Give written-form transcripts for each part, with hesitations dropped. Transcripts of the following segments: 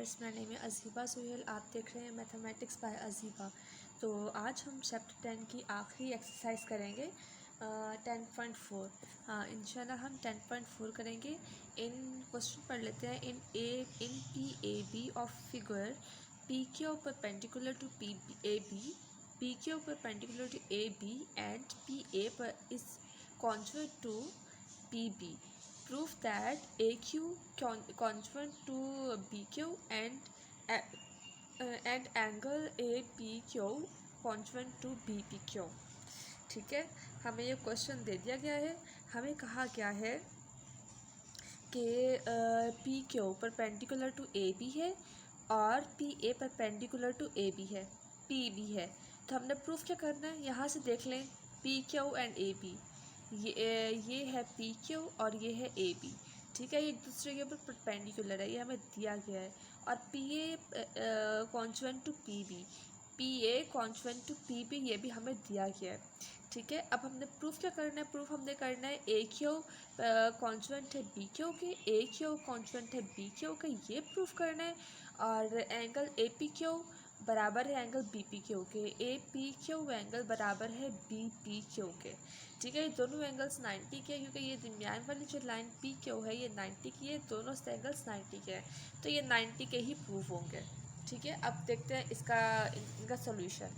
Viewers, मेरा name है अज़ीबा सुहेल। आप देख रहे हैं मैथमेटिक्स बाय अज़ीबा। तो आज हम चैप्टर 10 की आखिरी एक्सरसाइज करेंगे 10.4। हाँ, इंशाल्लाह हम 10.4 करेंगे। इन क्वेश्चन पढ़ लेते हैं। In P A B of figure P Q perpendicular to P A B, P Q perpendicular to A B and P A पर is conjugate to P B. Prove that AQ congruent to BQ and angle APQ congruent to BPQ. ठीक है, हमें ये question दे दिया गया है। हमें कहा गया है कि P Q perpendicular to A B है और P A perpendicular to A B है, पी बी है। तो हमने प्रूफ क्या करना है, यहाँ से देख लें P Q and A B. ये है पी क्यू और ये है ए बी। ठीक है, ये एक दूसरे के ऊपर परपेंडिकुलर है, ये हमें दिया गया है। और P A conjugate to P B, P A conjugate to P B, ये भी हमें दिया गया है। ठीक है, अब हमने प्रूफ क्या करना है, प्रूफ हमने करना है ए क्यू कॉन्जुगेंट है बी क्यू के, ए क्यू कॉन्जुगेंट है बी क्यू के, ये प्रूफ करना है। और एंगल ए पी क्यू बराबर है एंगल बी पी क्यू के, ए पी क्यू एंगल बराबर है बी पी क्यू के। ठीक है, ये दोनों एंगल्स 90 के हैं, क्योंकि ये दरमियान वाली जो लाइन पी क्यू है ये 90 की है, दोनों एंगल्स 90 के हैं, तो ये 90 के ही प्रूफ होंगे। ठीक है, अब देखते हैं इनका सोल्यूशन।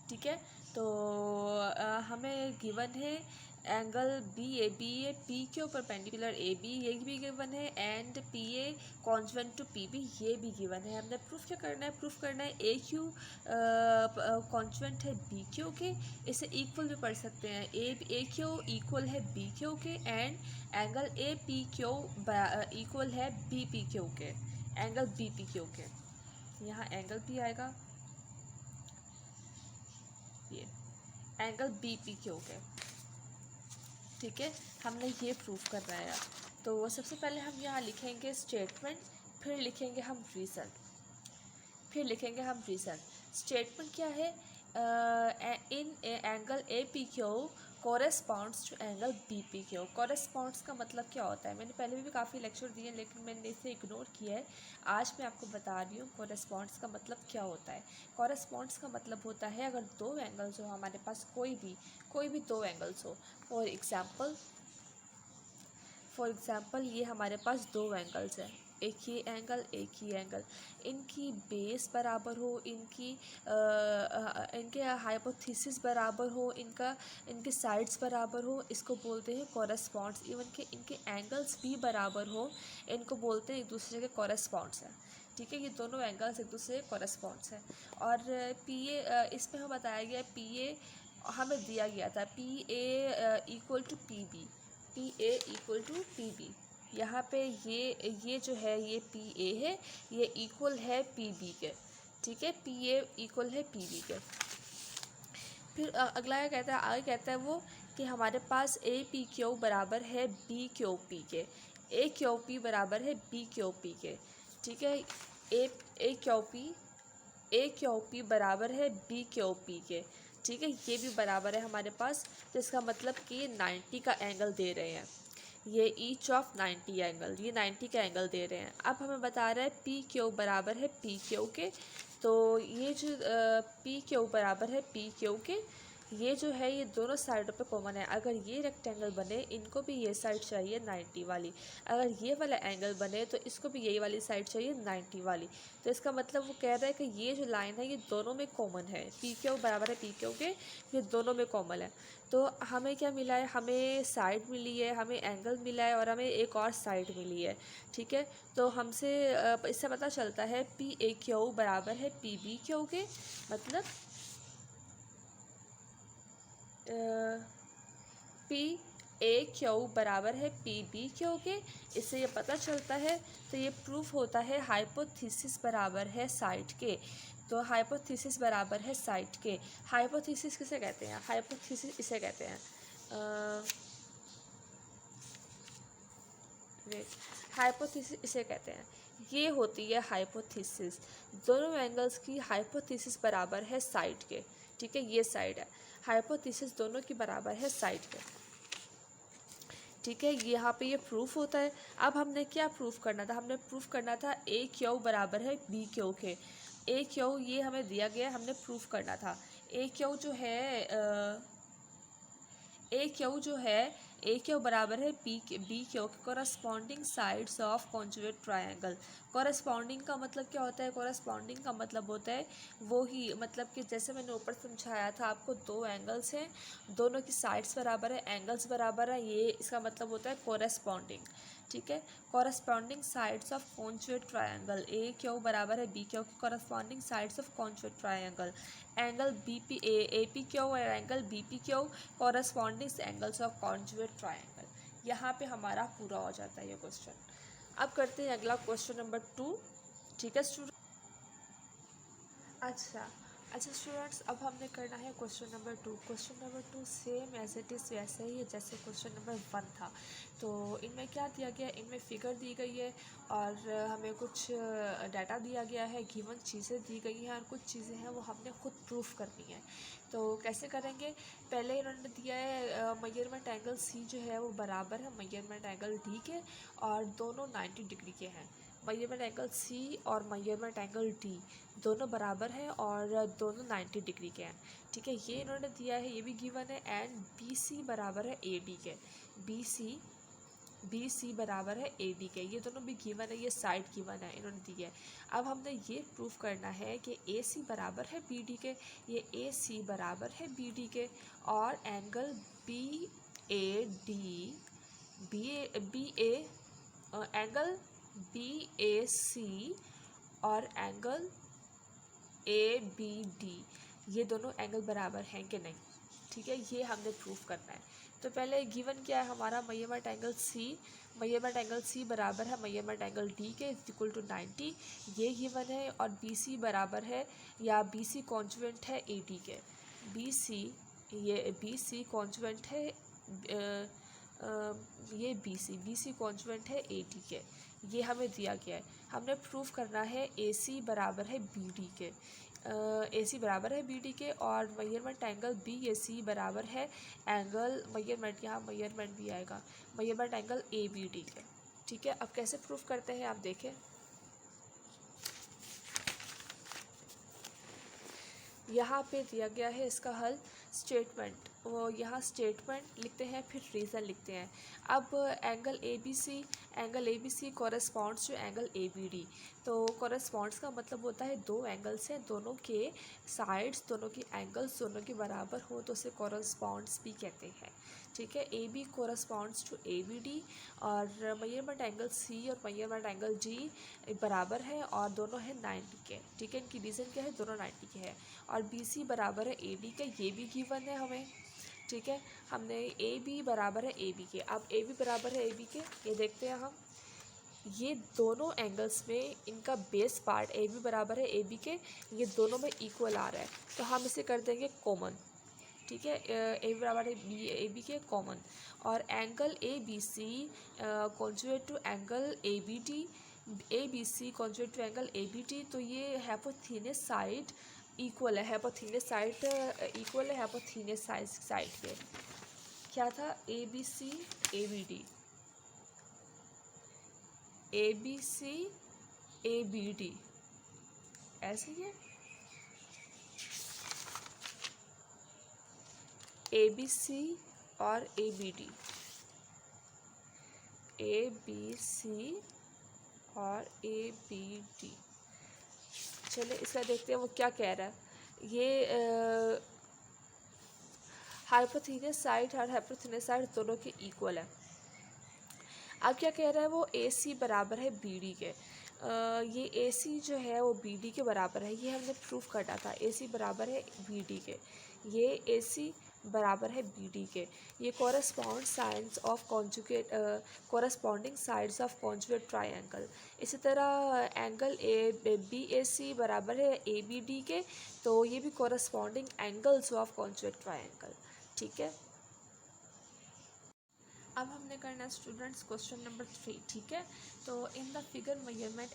ठीक है, तो हमें गिवन है angle B A B A P Q perpendicular A B, ये भी गिवन है, and P A conjugate to P B, ये भी गिवन है। हमने प्रूफ क्या करना है, प्रूफ करना है ए क्यू कॉन्जुगेंट है बी क्यू के, इसे इक्वल भी पढ़ सकते हैं, ए क्यू इक्वल है बी क्यू के, and angle A P Q equal है बी पी क्यू के, एंगल बी पी क्यू के। यहाँ एंगल भी आएगा, ये एंगल बी पी क्यू के। ठीक है, हमने ये प्रूफ करना है। तो सबसे पहले हम यहाँ लिखेंगे स्टेटमेंट, फिर लिखेंगे हम रीज़न, स्टेटमेंट क्या है, in angle A P Q corresponds to angle B P Q. Corresponds का मतलब क्या होता है, मैंने पहले भी काफ़ी लेक्चर दिए हैं, लेकिन मैंने इसे इग्नोर किया है। आज मैं आपको बता रही हूँ कोरेस्पॉन्ड्स का मतलब क्या होता है। कोरेस्पॉन्ड्स का मतलब होता है अगर दो एंगल्स हो हमारे पास, कोई भी दो एंगल्स हो। फॉर एग्ज़ाम्पल ये हमारे पास दो एंगल्स हैं, एक ये एंगल एक ही एंगल, इनकी बेस बराबर हो, इनके हाइपोथेसिस बराबर हो, इनके साइड्स बराबर हो, इसको बोलते हैं कोरेस्पॉन्ड्स। इवन के इनके एंगल्स भी बराबर हो, इनको बोलते हैं एक दूसरे के कोरेस्पॉन्ड्स हैं। ठीक है, ये दोनों एंगल्स एक दूसरे के कोरेस्पॉन्ड्स हैं। और पी ए, इसमें हमें बताया गया पी ए हमें दिया गया था P A equal to P B, P A equal to P B. यहाँ पे ये जो है ये पी ए है, ये इक्वल है पी बी के। ठीक है, पी ए इक्वल है पी बी के। फिर अगला क्या कहता है, आगे कहता है वो कि हमारे पास ए पी क्यू बराबर है बी क्यू पी के, ए क्यू पी बराबर है बी क्यू पी के। ठीक है, ए क्यू पी बराबर है बी क्यू पी के। ठीक है, ये भी बराबर है हमारे पास, तो इसका मतलब कि ये 90 का एंगल दे रहे हैं, ये ईच ऑफ 90 एंगल, ये 90 का एंगल दे रहे हैं। अब हमें बता रहा है पी क्यू बराबर है पी क्यू के, तो ये जो पी क्यू बराबर है पी क्यू के, ये जो है ये दोनों साइडों पे कॉमन है। अगर ये रेक्टेंगल बने, इनको भी ये साइड चाहिए 90 वाली, अगर ये वाला एंगल बने तो इसको भी यही वाली साइड चाहिए 90 वाली। तो इसका मतलब वो कह रहा है कि ये जो लाइन है ये दोनों में कॉमन है, पी क्यू बराबर है पी क्यू के, ये दोनों में कॉमन है। तो हमें क्या मिला है, हमें साइड मिली है, हमें एंगल मिला है, और हमें एक और साइड मिली है। ठीक है, तो हमसे इससे पता चलता है पी ए क्यू बराबर है पी बी क्यू के, मतलब पी ए क्यू बराबर है पी बी क्यू के। इससे ये पता चलता है, तो ये प्रूफ होता है हाइपोथेसिस बराबर है साइड के। तो हाइपोथेसिस बराबर है साइड के। हाइपोथेसिस किसे कहते हैं, हाइपोथेसिस इसे कहते हैं हाइपोथेसिस इसे कहते हैं, ये होती है हाइपोथेसिस। दोनों एंगल्स की हाइपोथेसिस बराबर है साइड के। ठीक है, ये साइड है, हाइपोथेसिस दोनों की बराबर है साइड के। ठीक है, यहाँ पे ये प्रूफ होता है। अब हमने क्या प्रूफ करना था, हमने प्रूफ करना था ए क्यू बराबर है बी क्यू के। ए क्यू ये हमें दिया गया है, हमने प्रूफ करना था। ए क्यू जो है ए क्यू जो है ए क्यू बराबर है बी क्यू के corresponding sides of conjugate triangle. Corresponding का मतलब क्या होता है, कॉरस्पॉन्डिंग का मतलब होता है वो ही, मतलब कि जैसे मैंने ऊपर समझाया था आपको, दो एंगल्स हैं, दोनों की साइड्स बराबर है, एंगल्स बराबर है, ये इसका मतलब होता है कॉरस्पॉन्डिंग। ठीक है, corresponding sides of conjugate triangle. A Q बराबर है बी क्यू के corresponding sides of conjugate triangle. Angle B P A P Q और angle B P Q corresponding angles of conjugate triangle. यहाँ पे हमारा पूरा हो जाता है ये क्वेश्चन। अब करते हैं अगला क्वेश्चन नंबर 2। ठीक है स्टूडेंट। अच्छा स्टूडेंट्स, अब हमने करना है question number 2। Question number 2 same as it is वैसे ही है जैसे क्वेश्चन नंबर 1 था। तो इनमें क्या दिया गया है, इनमें फिगर दी गई है और हमें कुछ डाटा दिया गया है, गिवन चीज़ें दी गई हैं और कुछ चीज़ें हैं वो हमने खुद प्रूफ करनी है। तो कैसे करेंगे, पहले इन्होंने दिया है मेजरमेंट एंगल सी जो है वो बराबर है मेजरमेंट एंगल डी के और दोनों 90 डिग्री के हैं। मेजरमेंट एंगल सी और मेजरमेंट एंगल डी दोनों बराबर हैं और दोनों 90 डिग्री के हैं। ठीक है, ये इन्होंने दिया है, ये भी गिवन है। एंड बी सी बराबर है ए डी के। बी सी बराबर है ए डी के, ये दोनों भी गिवन है, ये साइड गिवन है इन्होंने दी है। अब हमने ये प्रूफ करना है कि ए सी बराबर है बी डी के, ये ए सी बराबर है बी डी के और angle B A D angle B A C और एंगल ए बी डी, ये दोनों एंगल बराबर हैं कि नहीं। ठीक है, ये हमने प्रूफ करना है। तो पहले गिवन क्या है हमारा, मेजरमेंट एंगल सी बराबर है मेजरमेंट एंगल डी के इक्वल टू 90, ये गिवन है। और बी सी बराबर है या बी सी कॉन्जुगेंट है ए डी के। बी सी कॉन्जुगेंट है ये बी सी कॉन्जुगेंट है ए डी के, ये हमें दिया गया है। हमने प्रूफ करना है ए सी बराबर है बी डी के। ए सी बराबर है बी डी के और measurement angle B A C बराबर है एंगल मेजरमेंट, यहाँ मेजरमेंट भी आएगा, measurement angle A B D के। ठीक है, अब कैसे प्रूफ करते हैं आप देखें। यहाँ पे दिया गया है इसका हल, स्टेटमेंट, वो यहाँ स्टेटमेंट लिखते हैं फिर रीज़न लिखते हैं। अब angle A B C corresponds to angle A B D. तो कॉरस्पॉन्ड्स का मतलब होता है दो एंगल्स हैं, दोनों के साइड्स, दोनों की एंगल्स दोनों के बराबर हो तो उसे कॉरस्पॉन्ड्स भी कहते हैं। ठीक है, A B corresponds to A B D और मेजरमेंट एंगल सी और मेजरमेंट एंगल जी बराबर है और दोनों हैं 90 के। ठीक है, इनकी रीज़न क्या है, दोनों 90 के हैं। और बी सी बराबर है ए डी का, ये भी गिवन है हमें। ठीक है, हमने ए बी बराबर है ए बी के। अब ए बी बराबर है ए बी के, ये देखते हैं हम, ये दोनों एंगल्स में इनका बेस पार्ट ए बी बराबर है ए बी के, ये दोनों में इक्वल आ रहा है तो हम इसे कर देंगे कॉमन। ठीक है, ए बराबर है बी ए बी के कॉमन। और angle A B C conjugate to angle A B D, A B C conjugate to angle A B D, तो ये हाइपोथेनस साइड इक्वल है, हाइपोथेनस साइड इक्वल है हाइपोथेनस साइड के। क्या था, A B C A B D, A B C A B D, ऐसे ही है, ए बी सी और A B D, A B C और ए बी डी। चलिए इसका देखते हैं वो क्या कह रहा है। ये हाइपोथेनस साइड और हाइपोथेनस साइड दोनों के इक्वल है। अब क्या कह रहा है वो, ए सी बराबर है बी डी के। ये ए सी जो है वो बी डी के बराबर है, ये हमने प्रूफ करना था। ए सी बराबर है बी डी के, ये ए सी बराबर है बी डी के। ये corresponding sides of conjugate triangle. इसी तरह angle A B A C बराबर है ए बी डी के, तो ये भी corresponding angles of conjugate triangle. ठीक है, अब हमने करना है स्टूडेंट्स क्वेश्चन नंबर 3, ठीक है। तो in the figure measurement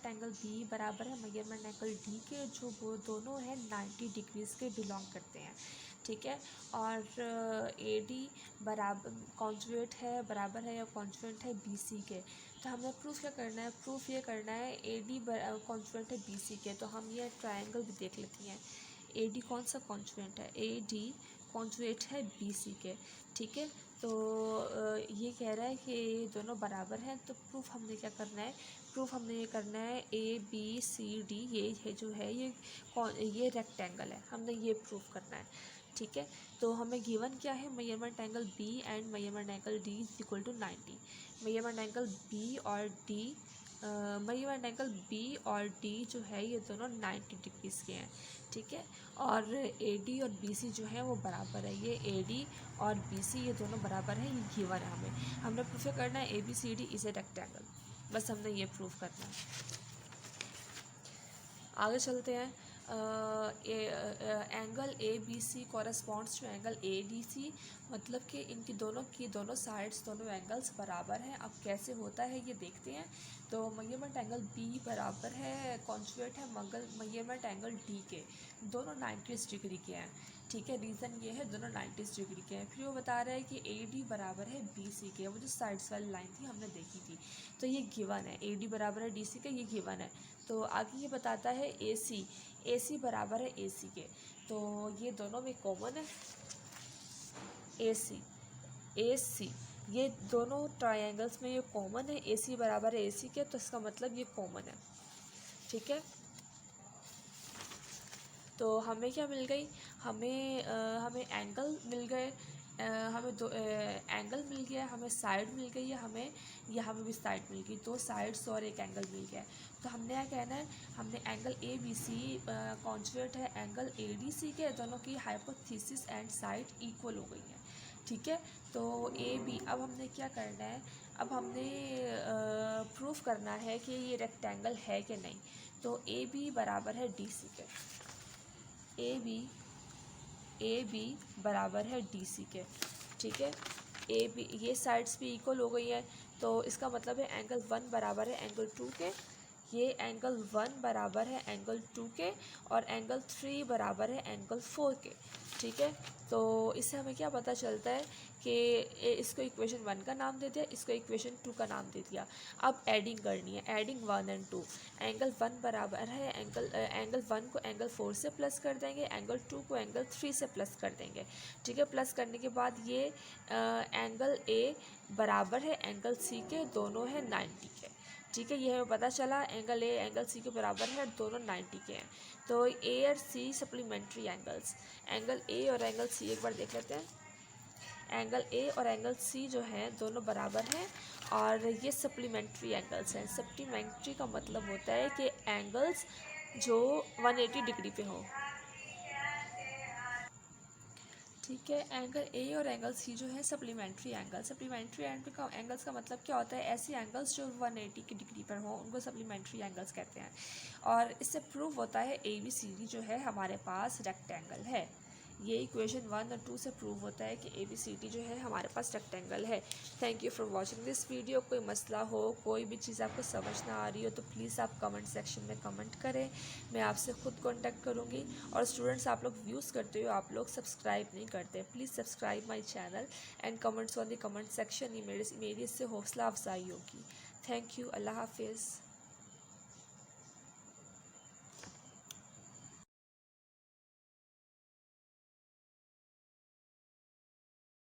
angle B बराबर है मेजरमेंट एंगल डी के, जो वो दोनों हैं 90 डिग्रीज़ के बिलोंग करते हैं, ठीक है। और ए डी बराबर कॉन्जुगेट है, बराबर है या कॉन्जुगेंट है बी सी के। तो हमें प्रूफ क्या करना है, प्रूफ ये करना है ए डी कॉन्जुगेंट है बी सी के। तो हम ये ट्रायंगल भी देख लेते हैं। ए डी कौन सा कॉन्जुगेंट है, ए डी कॉन्जुगेट है बी सी के, ठीक है। तो ये कह रहा है कि ये दोनों बराबर हैं। तो प्रूफ हमने क्या करना है, प्रूफ हमने ये करना है ए बी सी डी ये है जो है ये रेक्टेंगल है, हमने ये प्रूफ करना है, ठीक है। तो हमें गिवन क्या है, measurement angle B and measurement angle D is equal to 90। Measurement angle B और डी मेजरमेंट एंगल बी और डी जो है ये दोनों 90 डिग्रीज़ के हैं, ठीक है। और ए डी और बी सी जो है वो बराबर है, ये ए डी और बी सी ये दोनों बराबर है, ये गिवन है। हमने प्रूफ करना है A B C D is a rectangle, बस हमने ये प्रूफ करना है। आगे चलते हैं। Angle A B C corresponds to angle A D C, मतलब कि इनकी दोनों साइड्स दोनों एंगल्स बराबर हैं। अब कैसे होता है ये देखते हैं। तो मेजरमेंट एंगल बी बराबर है कॉन्जुगेट है मेजरमेंट एंगल डी के, दोनों 90 डिग्री के हैं, ठीक है। रीज़न ये है दोनों 90 डिग्री के हैं। फिर वो बता रहा है कि ए डी बराबर है बी सी के, वो जो साइड्स वाली लाइन थी हमने देखी थी, तो ये गिवन है। ए डी बराबर है डी सी के, ये गिवन है। तो आगे ये बताता है ए सी बराबर है ए सी के, तो ये दोनों में कॉमन है। ए सी ये दोनों ट्रायंगल्स में ये कॉमन है, ए सी बराबर है ए सी के, तो इसका मतलब ये कॉमन है, ठीक है। तो हमें क्या मिल गई, हमें एंगल मिल गए, हमें दो एंगल मिल गया, हमें साइड मिल गई है, हमें यहाँ पे भी साइड मिल गई, दो साइड्स और एक एंगल मिल गया। तो हमने क्या कहना है, हमने angle A B C conjugate है एंगल ए डी सी के, दोनों की हाइपोथेसिस एंड साइड इक्वल हो गई है, ठीक है। तो ए बी, अब हमने क्या करना है, अब हमने प्रूफ करना है कि ये रेक्टेंगल है कि नहीं। तो ए बी बराबर है डी सी के, ए बी बराबर है डी सी के, ठीक है। ए बी ये साइड्स भी इक्वल हो गई है, तो इसका मतलब है एंगल 1 बराबर है एंगल 2 के, ये एंगल 1 बराबर है एंगल 2 के, और एंगल 3 बराबर है एंगल 4 के, ठीक है। तो इससे हमें क्या पता चलता है कि इसको इक्वेशन 1 का नाम दे दिया, इसको इक्वेशन 2 का नाम दे दिया। अब एडिंग करनी है, एडिंग 1 एंड 2। एंगल 1 बराबर है एंगल 1 को एंगल 4 से प्लस कर देंगे, एंगल 2 को एंगल 3 से प्लस कर देंगे, ठीक है। प्लस करने के बाद ये एंगल ए बराबर है एंगल सी के, दोनों है 90 के, ठीक है। ये हमें पता चला एंगल ए एंगल सी के बराबर है, दोनों 90 के हैं। तो ए और सी सप्लीमेंट्री एंगल्स, एंगल ए और एंगल सी एक बार देख लेते हैं। एंगल ए और एंगल सी जो है दोनों बराबर हैं, और ये सप्लीमेंट्री एंगल्स हैं। सप्लीमेंट्री का मतलब होता है कि एंगल्स जो 180 डिग्री पे हो, ठीक है। एंगल ए और एंगल सी जो है सप्लीमेंट्री एंगल्स का मतलब क्या होता है, ऐसे एंगल्स जो 180 डिग्री पर हो उनको सप्लीमेंट्री एंगल्स कहते हैं। और इससे प्रूव होता है ए बी सी डी जो है हमारे पास रेक्टेंगल है। ये इक्वेशन 1 और 2 से प्रूव होता है कि ए बी सी डी जो है हमारे पास रेक्टेंगल है। Thank you for watching this video. कोई मसला हो, कोई भी चीज़ आपको समझ ना आ रही हो, तो प्लीज़ आप कमेंट सेक्शन में कमेंट करें, मैं आपसे खुद कॉन्टैक्ट करूँगी। और स्टूडेंट्स, आप लोग व्यूज़ करते हो, आप लोग सब्सक्राइब नहीं करते, please subscribe my channel and comments on the comment section. ये मेरी इससे हौसला अफजाई होगी। Thank you. अल्लाह हाफिज़।